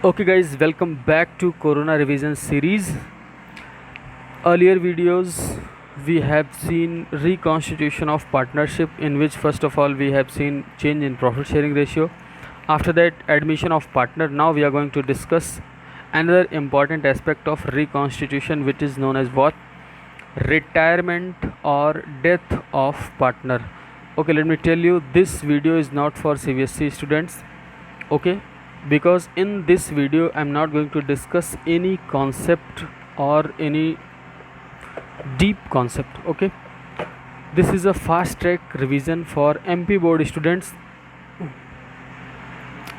Okay guys, welcome back to Corona Revision series. Earlier videos we have seen reconstitution of partnership, in which first of all we have seen change in profit sharing ratio. After that, admission of partner. Now we are going to discuss another important aspect of reconstitution, which is known as what? Retirement or death of partner. Okay, let me tell you, this video is not for CBSE students. Okay, because in this video I'm not going to discuss any concept or any deep concept. Okay, this is a fast track revision for MP board students.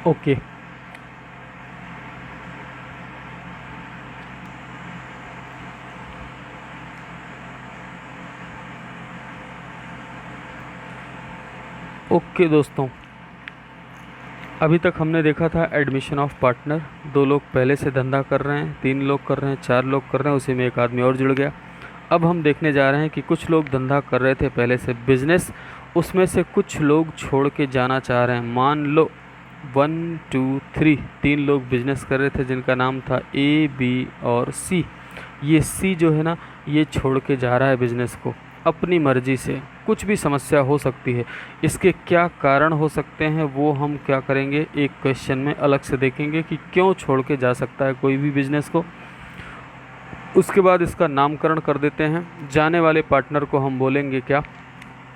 Okay, okay दोस्तों, अभी तक हमने देखा था admission of partner. 2 लोग पहले से धंधा कर रहे हैं, 3 लोग कर रहे हैं, 4 लोग कर रहे हैं, उसी में एक आदमी और जुड़ गया। अब हम देखने जा रहे हैं कि कुछ लोग धंधा कर रहे थे पहले से बिजनेस, उसमें से कुछ लोग छोड़ के जाना चाह रहे हैं। मान लो 1 2 3 लोग बिजनेस कर रहे थे जिनका नाम था A, B और C। ये C जो है ना, ये छोड़ के जा रहा है बिजनेस को अपनी मर्जी से। कुछ भी समस्या हो सकती है, इसके क्या कारण हो सकते हैं वो हम क्या करेंगे, एक क्वेश्चन में अलग से देखेंगे कि क्यों छोड़ के जा सकता है कोई भी बिजनेस को। उसके बाद इसका नामकरण कर देते हैं। जाने वाले पार्टनर को हम बोलेंगे क्या?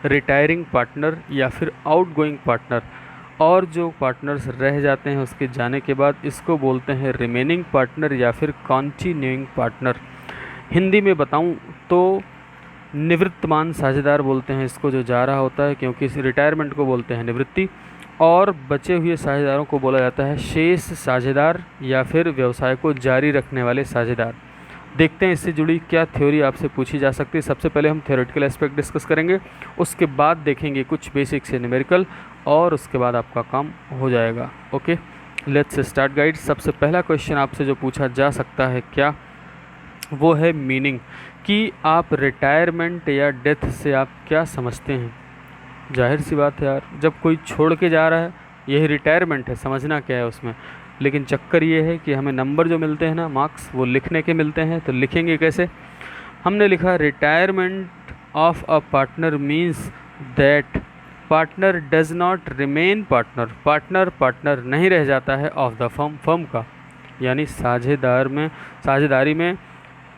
रिटायरिंग पार्टनर या फिर आउटगोइंग पार्टनर। और जो पार्टनर्स रह जाते हैं उसके जाने के बाद इसको बोलते हैं रिमेनिंग पार्टनर या फिर कॉन्टिन्यूइंग पार्टनर। हिंदी में बताऊं तो निवृत्तमान साझेदार बोलते हैं इसको, जो जा रहा होता है, क्योंकि इस रिटायरमेंट को बोलते हैं निवृत्ति। और बचे हुए साझेदारों को बोला जाता है शेष साझेदार या फिर व्यवसाय को जारी रखने वाले साझेदार। देखते हैं इससे जुड़ी क्या थ्योरी आपसे पूछी जा सकती है। सबसे पहले हम थ्योरेटिकल एस्पेक्ट डिस्कस करेंगे, उसके बाद देखेंगे कुछ बेसिक से न्यूमेरिकल, और उसके बाद आपका काम हो जाएगा। Okay, let's start guide. सबसे पहला क्वेश्चन आपसे जो पूछा जा सकता है क्या, वो है मीनिंग, कि आप रिटायरमेंट या डेथ से आप क्या समझते हैं। जाहिर सी बात है यार, जब कोई छोड़ के जा रहा है यही रिटायरमेंट है, समझना क्या है उसमें। लेकिन चक्कर ये है कि हमें नंबर जो मिलते हैं ना, मार्क्स, वो लिखने के मिलते हैं। तो लिखेंगे कैसे? हमने लिखा retirement of a partner means that partner does not remain partner. Partner नहीं रह जाता है ऑफ द फर्म का, यानी साझेदारी में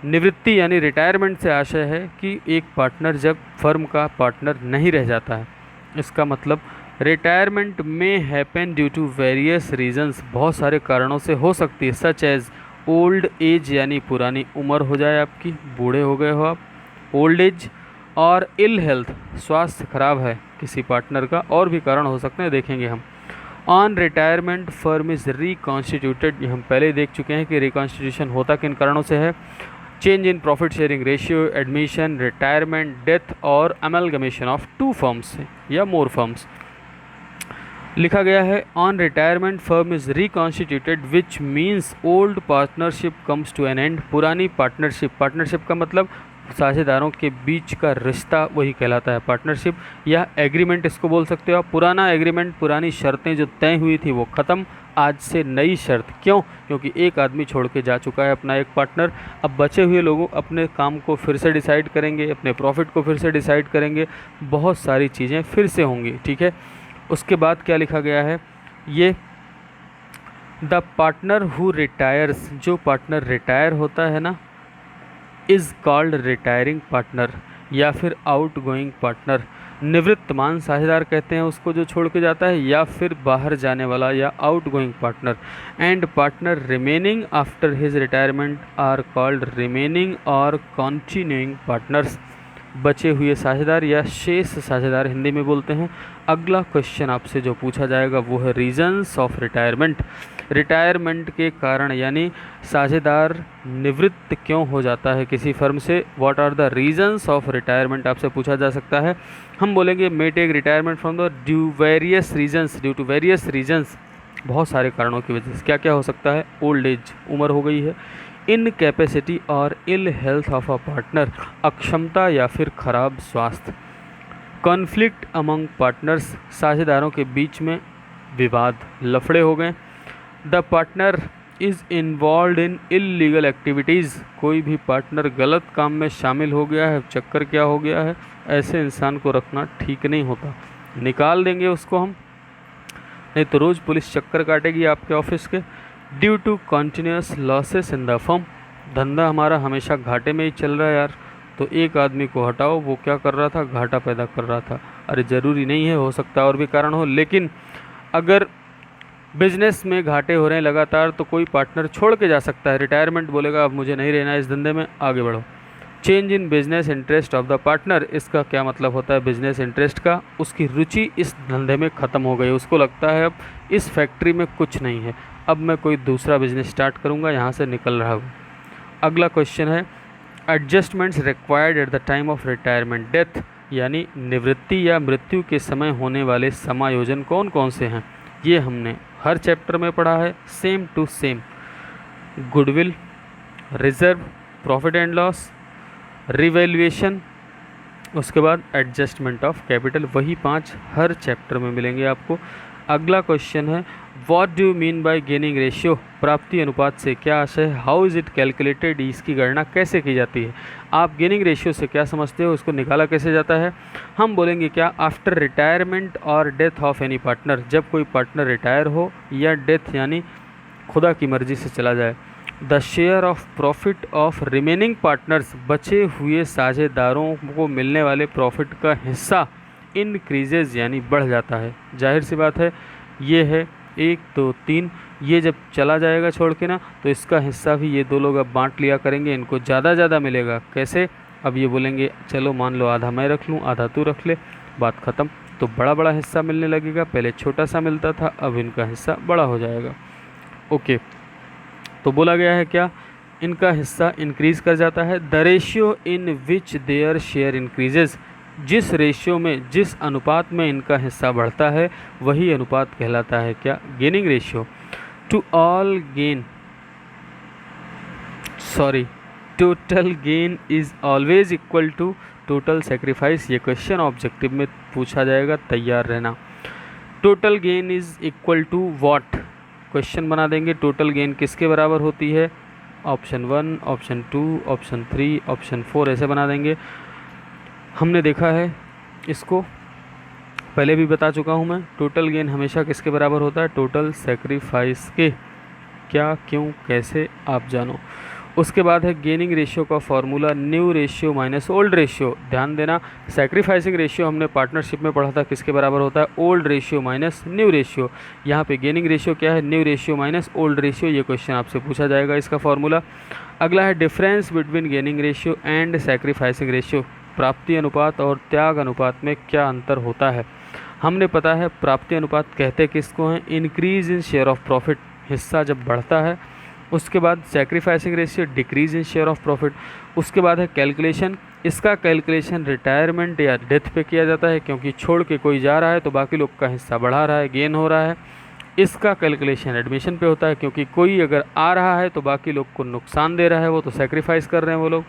निवृत्ति यानी रिटायरमेंट से आशय है कि एक पार्टनर जब फर्म का पार्टनर नहीं रह जाता है। इसका मतलब रिटायरमेंट में happen due to various reasons, बहुत सारे कारणों से हो सकती है। सच एज ओल्ड एज, यानी पुरानी उम्र हो जाए आपकी, बूढ़े हो गए हो आप, ओल्ड एज। और इल हेल्थ, स्वास्थ्य खराब है किसी पार्टनर का, और भी कारण हो सकते हैं, देखेंगे हम। On retirement firm is reconstituted, हम पहले देख चुके हैं कि रिकॉन्स्टिट्यूशन होता किन कारणों से है। Change in profit sharing ratio, admission, retirement, death और अमेलगमेशन ऑफ 2 फर्म्स या मोर फर्म्स। लिखा गया है on retirement firm is reconstituted which means old partnership comes to an end. पुरानी पार्टनरशिप का मतलब साझेदारों के बीच का रिश्ता, वही कहलाता है पार्टनरशिप या एग्रीमेंट, इसको बोल सकते हो आप। पुराना एग्रीमेंट, पुरानी शर्तें जो तय हुई थी वो ख़त्म, आज से नई शर्त। क्यों? क्योंकि एक आदमी छोड़ के जा चुका है अपना एक पार्टनर। अब बचे हुए लोगों अपने काम को फिर से डिसाइड करेंगे, अपने प्रॉफिट को फिर से डिसाइड करेंगे, बहुत सारी चीज़ें फिर से होंगी। ठीक है, उसके बाद क्या लिखा गया है, ये द पार्टनर हु रिटायर्स, जो पार्टनर रिटायर होता है ना, इज़ कॉल्ड रिटायरिंग पार्टनर या फिर आउट गोइंग पार्टनर। निवृत्तमान साझेदार कहते हैं उसको जो छोड़ के जाता है, या फिर बाहर जाने वाला, या outgoing partner. And partner remaining after his retirement are called remaining और कॉन्टिन्यूइंग पार्टनर्स। बचे हुए साझेदार या शेष साझेदार हिंदी में बोलते हैं। अगला क्वेश्चन आपसे जो पूछा जाएगा वो है रीजंस ऑफ रिटायरमेंट। रिटायरमेंट के कारण, यानी साझेदार निवृत्त क्यों हो जाता है किसी फर्म से, what are the reasons of retirement आपसे पूछा जा सकता है। हम बोलेंगे may take retirement from the due to various reasons, बहुत सारे कारणों की वजह से। क्या क्या हो सकता है? ओल्ड एज, उम्र हो गई है, इनकैपेसिटी और ill health of a partner, अक्षमता या फिर खराब स्वास्थ्य। कॉन्फ्लिक्ट अमंग पार्टनर्स, साझेदारों के बीच में विवाद, लफड़े हो गए। The partner is involve in illegal activities, कोई भी पार्टनर गलत काम में शामिल हो गया है, चक्कर क्या हो गया है, ऐसे इंसान को रखना ठीक नहीं होता, निकाल देंगे उसको हम, नहीं तो रोज़ पुलिस चक्कर काटेगी आपके ऑफिस के। Due to continuous losses in the firm, धंधा हमारा हमेशा घाटे में ही चल रहा है यार, तो एक आदमी को हटाओ, वो क्या कर रहा था, घाटा पैदा कर रहा था। अरे ज़रूरी नहीं है, हो सकता है और भी कारण हो, लेकिन अगर बिजनेस में घाटे हो रहे हैं लगातार तो कोई पार्टनर छोड़ के जा सकता है, रिटायरमेंट बोलेगा अब मुझे नहीं रहना इस धंधे में, आगे बढ़ो। Change in business interest of the partner, इसका क्या मतलब होता है बिजनेस इंटरेस्ट का, उसकी रुचि इस धंधे में ख़त्म हो गई, उसको लगता है अब इस फैक्ट्री में कुछ नहीं है, अब मैं कोई दूसरा बिजनेस स्टार्ट करूँगा, यहाँ से निकल रहा हूँ। अगला क्वेश्चन है adjustments required at the time of retirement death, यानी निवृत्ति या मृत्यु के समय होने वाले समायोजन कौन कौन से हैं, ये हमने हर चैप्टर में पढ़ा है same to same. Goodwill, reserve, profit and loss, revaluation, उसके बाद एडजस्टमेंट ऑफ कैपिटल, वही 5 हर चैप्टर में मिलेंगे आपको। अगला क्वेश्चन है what do you mean by gaining ratio, प्राप्ति अनुपात से क्या आशय है, हाउ इज़ इट कैलकुलेटेड, इसकी गणना कैसे की जाती है, आप गेनिंग रेशियो से क्या समझते हो, उसको निकाला कैसे जाता है। हम बोलेंगे क्या, आफ्टर रिटायरमेंट और डेथ ऑफ एनी पार्टनर, जब कोई पार्टनर रिटायर हो या डेथ यानी खुदा की मर्जी से चला जाए, the share of profit of remaining partners, बचे हुए साझेदारों को मिलने वाले प्रॉफिट का हिस्सा इनक्रीजेज यानी बढ़ जाता है। जाहिर सी बात है, ये है 1 2 3, ये जब चला जाएगा छोड़ के ना, तो इसका हिस्सा भी ये 2 लोग अब बांट लिया करेंगे, इनको ज़्यादा मिलेगा। कैसे, अब ये बोलेंगे चलो मान लो आधा मैं रख लूँ आधा तू रख ले, बात ख़त्म, तो बड़ा हिस्सा मिलने लगेगा, पहले छोटा सा मिलता था, अब इनका हिस्सा बड़ा हो जाएगा। ओके, तो बोला गया है क्या, इनका हिस्सा इंक्रीज़ कर जाता है। The ratio in which their share increases, जिस रेशियो में, जिस अनुपात में इनका हिस्सा बढ़ता है वही अनुपात कहलाता है क्या, gaining ratio. To all gain, sorry, total gain is always equal to total sacrifice, ये क्वेश्चन ऑब्जेक्टिव में पूछा जाएगा, तैयार रहना। Total gain is equal to what, question बना देंगे, टोटल गेन किसके बराबर होती है, ऑप्शन 1, ऑप्शन 2, ऑप्शन 3, ऑप्शन 4, ऐसे बना देंगे। हमने देखा है इसको, पहले भी बता चुका हूँ मैं, टोटल गेन हमेशा किसके बराबर होता है, टोटल सेक्रीफाइस के, क्या क्यों कैसे आप जानो। उसके बाद है गेनिंग रेशियो का formula new ratio minus old ratio, ध्यान देना सैक्रिफाइसिंग रेशियो हमने पार्टनरशिप में पढ़ा था किसके बराबर होता है, old ratio minus new ratio. यहाँ पे गेनिंग रेशियो क्या है, new ratio minus old ratio, ये क्वेश्चन आपसे पूछा जाएगा इसका फॉर्मूला। अगला है difference between gaining ratio and sacrificing ratio, प्राप्ति अनुपात और त्याग अनुपात में क्या अंतर होता है। हमने पता है प्राप्ति अनुपात कहते किसको हैं, increase in share of profit, हिस्सा जब बढ़ता है। उसके बाद sacrificing ratio decrease in share of profit. उसके बाद है कैलकुलेशन, इसका कैलकुलेशन रिटायरमेंट या डेथ पे किया जाता है, क्योंकि छोड़ के कोई जा रहा है तो बाकी लोग का हिस्सा बढ़ा रहा है, गेन हो रहा है। इसका कैलकुलेशन एडमिशन पे होता है, क्योंकि कोई अगर आ रहा है तो बाकी लोग को नुकसान दे रहा है, वो तो सैक्रिफाइस कर रहे हैं वो लोग।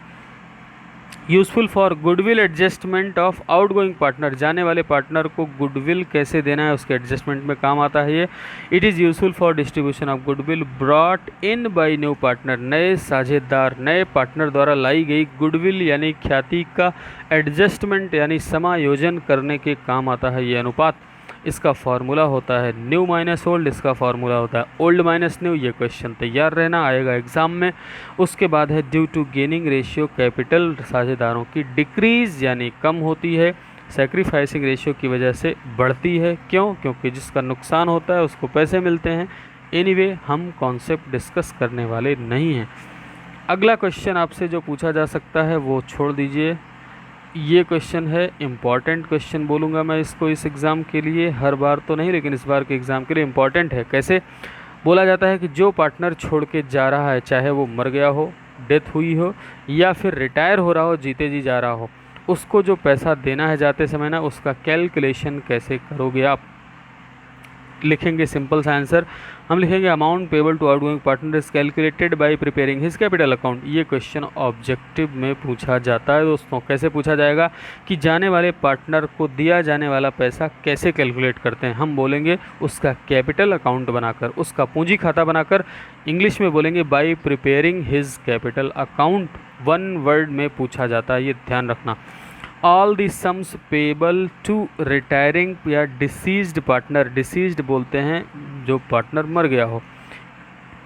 Useful for goodwill adjustment of outgoing partner, जाने वाले पार्टनर को गुडविल कैसे देना है उसके एडजस्टमेंट में काम आता है ये। It is useful for distribution of goodwill brought in by new partner, नए साझेदार, नए पार्टनर द्वारा लाई गई गुडविल यानी ख्याति का एडजस्टमेंट यानी समायोजन करने के काम आता है ये अनुपात। इसका फार्मूला होता है न्यू माइनस ओल्ड, इसका फार्मूला होता है ओल्ड माइनस न्यू। ये क्वेश्चन तैयार रहना, आएगा एग्जाम में। उसके बाद है due to gaining ratio capital साझेदारों की डिक्रीज यानी कम होती है, सैक्रिफाइसिंग रेशियो की वजह से बढ़ती है। क्यों? क्योंकि जिसका नुकसान होता है उसको पैसे मिलते हैं। एनीवे हम कॉन्सेप्ट डिस्कस करने वाले नहीं हैं। अगला क्वेश्चन आपसे जो पूछा जा सकता है वो छोड़ दीजिए, ये क्वेश्चन है इम्पॉर्टेंट क्वेश्चन बोलूँगा मैं इसको इस एग्ज़ाम के लिए, हर बार तो नहीं लेकिन इस बार के एग्ज़ाम के लिए इम्पॉर्टेंट है। कैसे? बोला जाता है कि जो पार्टनर छोड़ के जा रहा है, चाहे वो मर गया हो, डेथ हुई हो, या फिर रिटायर हो रहा हो, जीते जी जा रहा हो, उसको जो पैसा देना है जाते समय ना, उसका कैलकुलेशन कैसे करोगे आप। लिखेंगे सिंपल सा आंसर, हम लिखेंगे amount payable to outgoing partner is calculated by preparing his capital account. ये क्वेश्चन ऑब्जेक्टिव में पूछा जाता है दोस्तों। कैसे पूछा जाएगा कि जाने वाले पार्टनर को दिया जाने वाला पैसा कैसे कैलकुलेट करते हैं, हम बोलेंगे उसका कैपिटल अकाउंट बनाकर, उसका पूंजी खाता बनाकर। इंग्लिश में बोलेंगे by preparing his capital account. One word में पूछा जाता है, ये ध्यान रखना। All the sums payable to retiring या डिसीज्ड पार्टनर, डिसीज्ड बोलते हैं जो पार्टनर मर गया हो,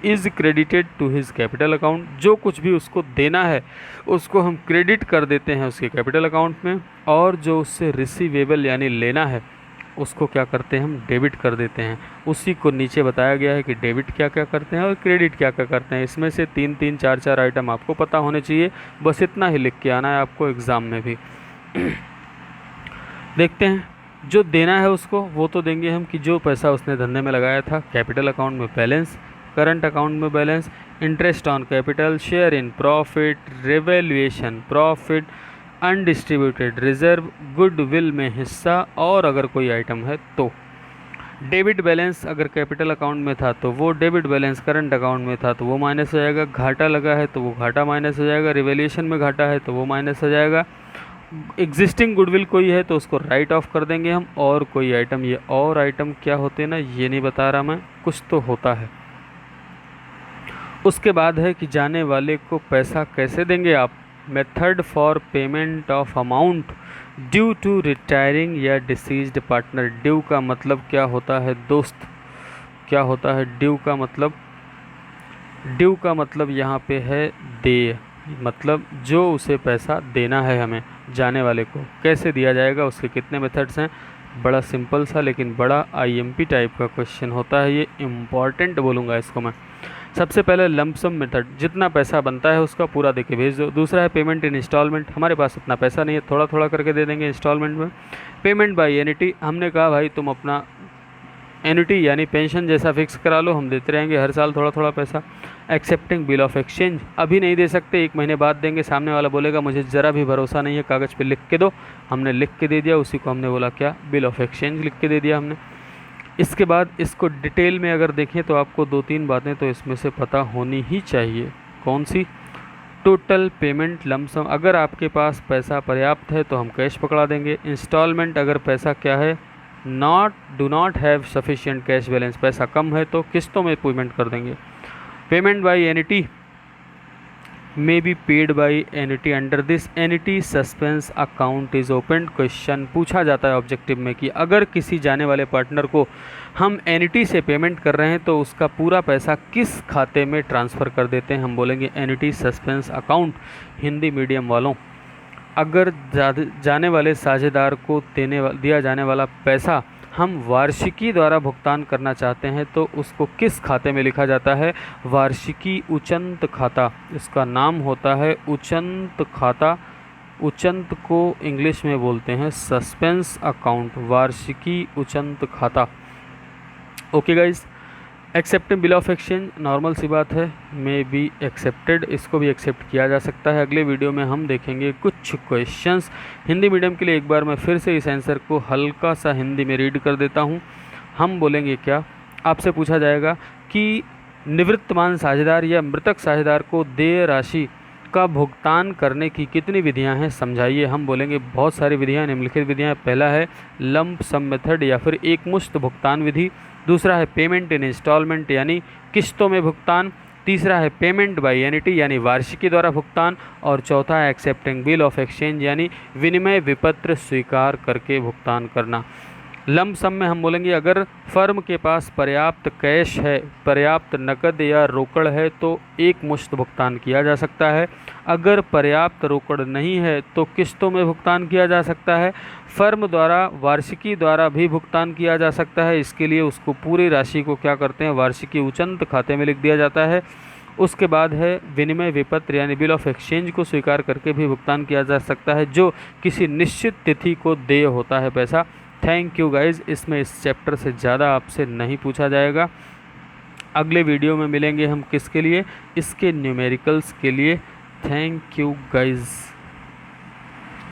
is credited to his capital account. जो कुछ भी उसको देना है उसको हम क्रेडिट कर देते हैं उसके कैपिटल अकाउंट में, और जो उससे रिसीवेबल यानी लेना है उसको क्या करते हैं, हम डेबिट कर देते हैं। उसी को नीचे बताया गया है कि डेबिट क्या क्या करते हैं और क्रेडिट क्या क्या करते हैं। इसमें से 3-3 4-4 आइटम आपको पता होने चाहिए, बस इतना ही लिख के आना है आपको एग्ज़ाम में भी। देखते हैं जो देना है उसको, वो तो देंगे हम कि जो पैसा उसने धंधे में लगाया था, कैपिटल अकाउंट में बैलेंस, करंट अकाउंट में balance, interest on capital, share in profit, revaluation profit, undistributed reserve, goodwill में हिस्सा, और अगर कोई आइटम है तो डेबिट बैलेंस अगर कैपिटल अकाउंट में था तो वो डेबिट बैलेंस, करंट अकाउंट में था तो वो माइनस हो जाएगा, घाटा लगा है तो वो घाटा माइनस हो जाएगा, रिवैल्यूएशन में घाटा है तो वो माइनस हो जाएगा, एग्जिस्टिंग गुडविल कोई है तो उसको राइट ऑफ कर देंगे हम, और कोई आइटम, ये और आइटम क्या होते हैं ना ये नहीं बता रहा मैं, कुछ तो होता है। उसके बाद है कि जाने वाले को पैसा कैसे देंगे आप, method for payment of amount due to retiring या डिसीज्ड पार्टनर। ड्यू का मतलब क्या होता है दोस्त, क्या होता है ड्यू का मतलब, ड्यू का मतलब यहाँ पे है देय, मतलब जो उसे पैसा देना है हमें जाने वाले को, कैसे दिया जाएगा, उसके कितने मेथड्स हैं। बड़ा सिंपल सा लेकिन बड़ा आईएमपी टाइप का क्वेश्चन होता है, ये इम्पॉर्टेंट बोलूँगा इसको मैं। सबसे पहले लमसम मेथड, जितना पैसा बनता है उसका पूरा देके भेज दो। दूसरा है पेमेंट इन इंस्टॉलमेंट, हमारे पास इतना पैसा नहीं है, थोड़ा थोड़ा करके दे देंगे इंस्टॉलमेंट में। पेमेंट बाय एन्युटी, हमने कहा भाई तुम अपना एन्युटी यानी पेंशन जैसा फिक्स करा लो, हम देते रहेंगे हर साल थोड़ा थोड़ा पैसा। एक्सेप्टिंग बिल ऑफ एक्सचेंज, अभी नहीं दे सकते, 1 महीने बाद देंगे, सामने वाला बोलेगा मुझे ज़रा भी भरोसा नहीं है, कागज़ पे लिख के दो, हमने लिख के दे दिया, उसी को हमने बोला क्या, बिल ऑफ एक्सचेंज लिख के दे दिया हमने। इसके बाद इसको डिटेल में अगर देखें तो आपको 2-3 बातें तो इसमें से पता होनी ही चाहिए। कौन सी, टोटल पेमेंट लमसम, अगर आपके पास पैसा पर्याप्त है तो हम कैश पकड़ा देंगे। इंस्टॉलमेंट, अगर पैसा क्या है, do not have sufficient cash balance, पैसा कम है तो किस्तों में पेमेंट कर देंगे। Payment by annuity may be paid by annuity, under this annuity suspense account is open. Question पूछा जाता है ऑब्जेक्टिव में कि अगर किसी जाने वाले पार्टनर को हम एन्युटी से पेमेंट कर रहे हैं तो उसका पूरा पैसा किस खाते में ट्रांसफ़र कर देते हैं, हम बोलेंगे annuity suspense account. Hindi medium वालों, अगर जाने वाले साझेदार को दिया जाने वाला पैसा हम वार्षिकी द्वारा भुगतान करना चाहते हैं तो उसको किस खाते में लिखा जाता है, वार्षिकी उचंत खाता, इसका नाम होता है उचंत खाता। उचंत को इंग्लिश में बोलते हैं सस्पेंस अकाउंट, वार्षिकी उचंत खाता। Okay guys, accepting bill of exchange, normal सी बात है, मे बी एक्सेप्टेड, इसको भी एक्सेप्ट किया जा सकता है। अगले वीडियो में हम देखेंगे कुछ क्वेश्चंस हिंदी मीडियम के लिए। एक बार मैं फिर से इस आंसर को हल्का सा हिंदी में रीड कर देता हूँ। हम बोलेंगे क्या, आपसे पूछा जाएगा कि निवृत्तमान साझेदार या मृतक साझेदार को देय राशि का भुगतान करने की कितनी विधियां हैं, समझाइए। हम बोलेंगे बहुत सारी विधियां, निम्नलिखित विधियां। पहला है लंप सम मेथड या फिर एक मुश्त भुगतान विधि। दूसरा है पेमेंट इन इंस्टॉलमेंट यानी किस्तों में भुगतान। तीसरा है पेमेंट बाय एन्युटी यानी वार्षिकी द्वारा भुगतान। और चौथा है एक्सेप्टिंग बिल ऑफ एक्सचेंज यानी विनिमय विपत्र स्वीकार करके भुगतान करना। लंप सम में हम बोलेंगे अगर फर्म के पास पर्याप्त कैश है, पर्याप्त नकद या रोकड़ है तो एक मुश्त भुगतान किया जा सकता है। अगर पर्याप्त रोकड़ नहीं है तो किस्तों में भुगतान किया जा सकता है। फर्म द्वारा वार्षिकी द्वारा भी भुगतान किया जा सकता है। इसके लिए उसको पूरी राशि को क्या करते हैं, वार्षिकी उचंत खाते में लिख दिया जाता है। उसके बाद है विनिमय विपत्र यानी बिल ऑफ एक्सचेंज को स्वीकार करके भी भुगतान किया जा सकता है, जो किसी निश्चित तिथि को देय होता है पैसा। थैंक यू गाइज़, इसमें इस चैप्टर से ज़्यादा आपसे नहीं पूछा जाएगा। अगले वीडियो में मिलेंगे हम किसके लिए, इसके न्यूमेरिकल्स के लिए। Thank you guys.